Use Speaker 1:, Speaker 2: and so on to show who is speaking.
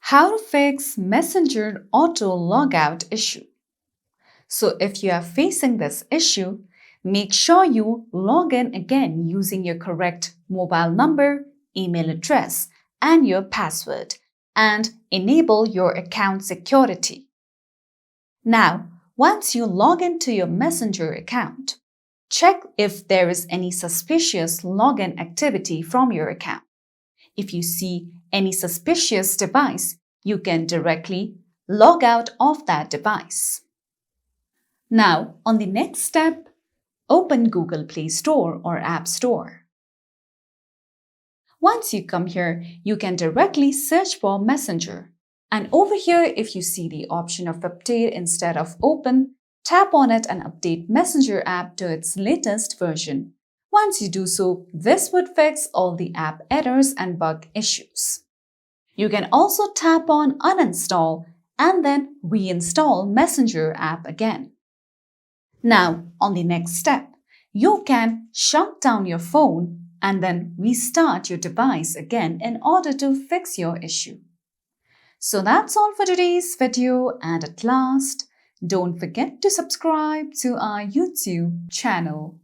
Speaker 1: How to fix Messenger auto-logout issue. So if you are facing this issue, make sure you log in again using your correct mobile number, email address, and your password, and enable your account security. Now, once you log into your Messenger account, check if there is any suspicious login activity from your account. If you see any suspicious device, you can directly log out of that device. Now, on the next step, open Google Play Store or App Store. Once you come here, you can directly search for Messenger. And over here, if you see the option of update instead of open, tap on it and update Messenger app to its latest version. Once you do so, this would fix all the app errors and bug issues. You can also tap on uninstall and then reinstall Messenger app again. Now, on the next step, you can shut down your phone and then restart your device again in order to fix your issue. So that's all for today's video, and at last, don't forget to subscribe to our YouTube channel.